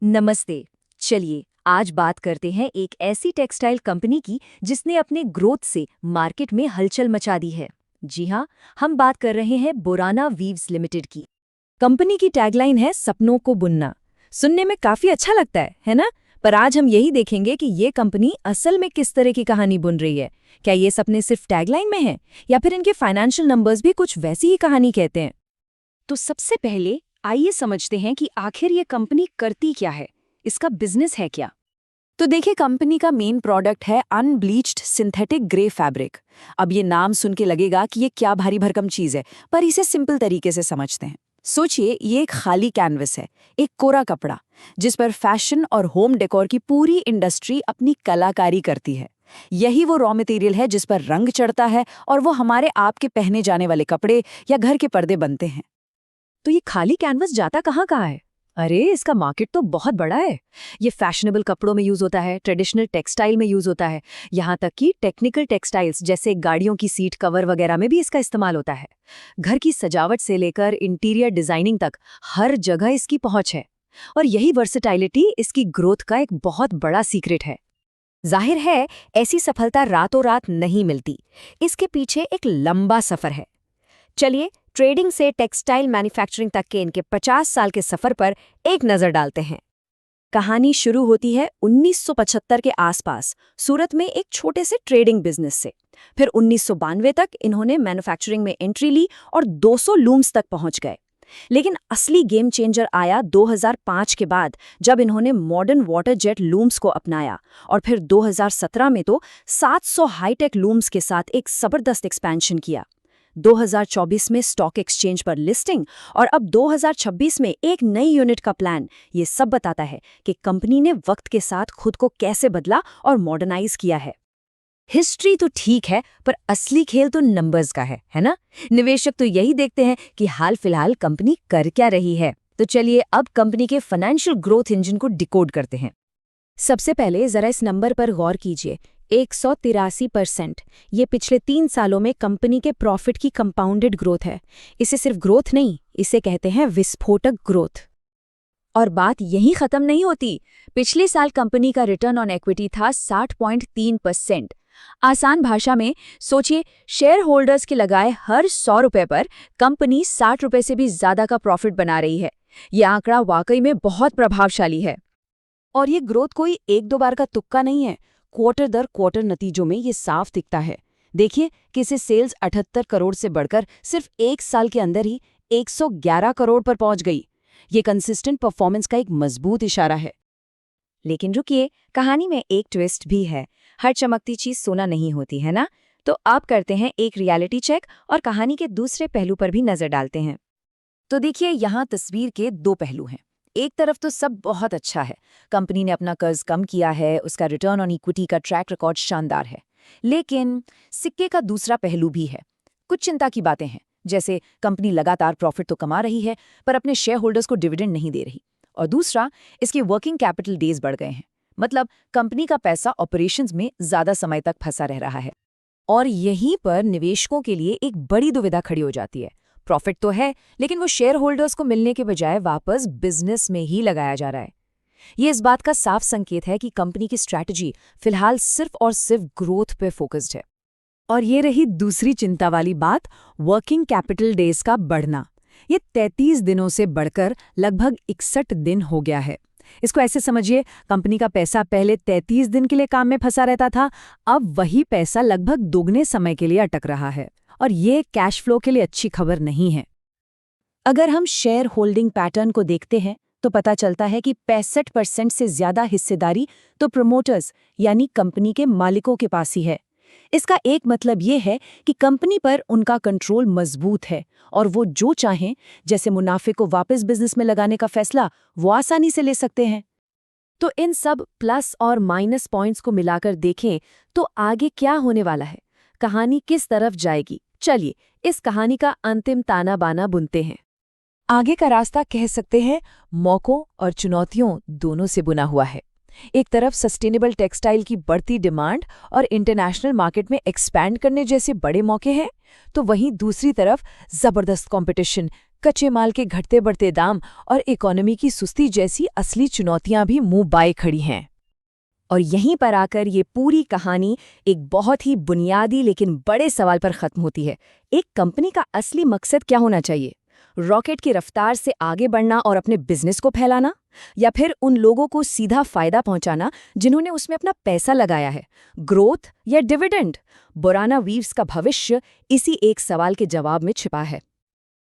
नमस्ते। चलिए आज बात करते हैं एक ऐसी टेक्सटाइल कंपनी की जिसने अपने ग्रोथ से मार्केट में हलचल मचा दी है। जी हाँ, हम बात कर रहे हैं बोराना वीव्स लिमिटेड की। कंपनी की टैगलाइन है सपनों को बुनना। सुनने में काफी अच्छा लगता है ना? पर आज हम यही देखेंगे कि ये कंपनी असल में किस तरह की कहानी बुन रही है। क्या ये सपने सिर्फ टैगलाइन में हैं या फिर इनके फाइनेंशियल नंबर्स भी कुछ वैसी ही कहानी कहते हैं? तो सबसे पहले आइए समझते हैं कि आखिर ये कंपनी करती क्या है, इसका बिजनेस है क्या। तो देखिए, कंपनी का मेन प्रोडक्ट है अनब्लीच्ड सिंथेटिक ग्रे फैब्रिक। अब ये नाम सुन के लगेगा कि ये क्या भारी भरकम चीज है, पर इसे सिंपल तरीके से समझते हैं। सोचिए, ये एक खाली कैनवस है, एक कोरा कपड़ा जिस पर फैशन और होम डेकोर की पूरी इंडस्ट्री अपनी कलाकारी करती है। यही वो रॉ मटेरियल है जिस पर रंग चढ़ता है और वो हमारे आपके पहने जाने वाले कपड़े या घर के पर्दे बनते हैं। तो ये खाली कैनवस जाता कहाँ है? अरे, इसका मार्केट तो बहुत बड़ा है। ये फैशनेबल कपड़ों में यूज होता है, ट्रेडिशनल टेक्सटाइल में यूज होता है, यहाँ तक कि टेक्निकल टेक्सटाइल्स जैसे गाड़ियों की सीट कवर वगैरह में भी इसका इस्तेमाल होता है। घर की सजावट से लेकर इंटीरियर डिजाइनिंग तक हर जगह इसकी पहुंच है। और यही वर्सेटाइलिटी इसकी ग्रोथ का एक बहुत बड़ा सीक्रेट है। जाहिर है, ऐसी सफलता रातों रात नहीं मिलती। इसके पीछे एक लंबा सफर है। चलिए, ट्रेडिंग से टेक्सटाइल मैन्युफैक्चरिंग तक के इनके 50 साल के सफर पर एक नजर डालते हैं। कहानी शुरू होती है 1975 के आसपास सूरत में एक छोटे से ट्रेडिंग बिजनेस से। फिर 1992 तक इन्होंने मैन्युफैक्चरिंग में एंट्री ली और 200 लूम्स तक पहुंच गए। लेकिन असली गेम चेंजर आया 2005 के बाद, जब इन्होंने मॉडर्न वाटर जेट लूम्स को अपनाया। और फिर 2017 में तो 700 हाईटेक लूम्स के साथ एक जबरदस्त एक्सपेंशन किया। 2024 में स्टॉक एक्सचेंज पर लिस्टिंग और अब 2026 में एक नई यूनिट का प्लान। ये सब बताता है कि कंपनी ने वक्त के साथ खुद को कैसे बदला और मॉडर्नाइज किया है। हिस्ट्री तो ठीक है, पर असली खेल तो नंबर्स का है ना? निवेशक तो यही देखते हैं कि हाल फिलहाल कंपनी कर क्या रही है। तो चलिए अब कंपनी के फाइनेंशियल ग्रोथ इंजन को डिकोड करते हैं। सबसे पहले जरा इस नंबर पर गौर कीजिए, 183%। ये पिछले 3 सालों में कंपनी के प्रॉफिट की कंपाउंडेड ग्रोथ है। इसे सिर्फ ग्रोथ नहीं, इसे कहते हैं विस्फोटक ग्रोथ। और बात यहीं खत्म नहीं होती। पिछले साल कंपनी का रिटर्न ऑन इक्विटी था 60.3%। आसान भाषा में सोचिए, शेयर होल्डर्स के लगाए हर 100 रुपए पर कंपनी 60 रुपए से भी ज्यादा का प्रॉफिट बना रही है। यह आंकड़ा वाकई में बहुत प्रभावशाली है। और ये ग्रोथ कोई एक दो बार का तुक्का नहीं है। क्वार्टर दर क्वार्टर नतीजों में ये साफ दिखता है। देखिए कि इसे सेल्स 78 करोड़ से बढ़कर सिर्फ 1 साल के अंदर ही 111 करोड़ पर पहुंच गई। ये कंसिस्टेंट परफॉर्मेंस का एक मजबूत इशारा है। लेकिन रुकिए, कहानी में एक ट्विस्ट भी है। हर चमकती चीज सोना नहीं होती, है ना? तो आप करते हैं एक रियलिटी चेक और कहानी के दूसरे पहलू पर भी नजर डालते हैं। तो देखिए, यहाँ तस्वीर के 2 पहलू हैं। एक तरफ तो सब बहुत अच्छा है, कंपनी ने अपना कर्ज कम किया है, उसका रिटर्न ऑन इक्विटी का ट्रैक रिकॉर्ड शानदार है। लेकिन सिक्के का दूसरा पहलू भी है। कुछ चिंता की बातें हैं, जैसे कंपनी लगातार प्रॉफिट तो कमा रही है, पर अपने शेयर होल्डर्स को डिविडेंड नहीं दे रही। और दूसरा, इसके वर्किंग कैपिटल डेज बढ़ गए हैं। मतलब कंपनी का पैसा ऑपरेशंस में ज्यादा समय तक फंसा रह रहा है। और यहीं पर निवेशकों के लिए एक बड़ी दुविधा खड़ी हो जाती है। प्रॉफिट तो है, लेकिन वो शेयर होल्डर्स को मिलने के बजाय वापस बिजनेस में ही लगाया जा रहा है। ये इस बात का साफ संकेत है कि कंपनी की स्ट्रैटेजी फिलहाल सिर्फ और सिर्फ ग्रोथ पे फोकस्ड है। और ये रही दूसरी चिंता वाली बात, वर्किंग कैपिटल डेज का बढ़ना। ये 33 दिनों से बढ़कर लगभग 61 दिन हो गया है। इसको ऐसे समझिए, कंपनी का पैसा पहले 33 दिन के लिए काम में फंसा रहता था, अब वही पैसा लगभग दोगुने समय के लिए अटक रहा है। और ये कैश फ्लो के लिए अच्छी खबर नहीं है। अगर हम शेयर होल्डिंग पैटर्न को देखते हैं तो पता चलता है कि 65% से ज्यादा हिस्सेदारी तो प्रमोटर्स यानी कंपनी के मालिकों के पास ही है। इसका एक मतलब ये है कि कंपनी पर उनका कंट्रोल मजबूत है और वो जो चाहें, जैसे मुनाफे को वापस बिजनेस में लगाने का फैसला, वो आसानी से ले सकते हैं। तो इन सब प्लस और माइनस पॉइंट्स को मिलाकर देखें तो आगे क्या होने वाला है, कहानी किस तरफ जाएगी। चलिए इस कहानी का अंतिम ताना बाना बुनते हैं। आगे का रास्ता कह सकते हैं मौकों और चुनौतियों दोनों से बुना हुआ है। एक तरफ सस्टेनेबल टेक्सटाइल की बढ़ती डिमांड और इंटरनेशनल मार्केट में एक्सपैंड करने जैसे बड़े मौके हैं, तो वहीं दूसरी तरफ जबरदस्त कंपटीशन, कच्चे माल के घटते बढ़ते दाम और इकोनॉमी की सुस्ती जैसी असली चुनौतियां भी मुंह बाए खड़ी हैं। और यहीं पर आकर ये पूरी कहानी एक बहुत ही बुनियादी लेकिन बड़े सवाल पर खत्म होती है। एक कंपनी का असली मकसद क्या होना चाहिए? रॉकेट की रफ्तार से आगे बढ़ना और अपने बिजनेस को फैलाना, या फिर उन लोगों को सीधा फायदा पहुंचाना जिन्होंने उसमें अपना पैसा लगाया है? ग्रोथ या डिविडेंड? बोराना वीव्स का भविष्य इसी एक सवाल के जवाब में छिपा है।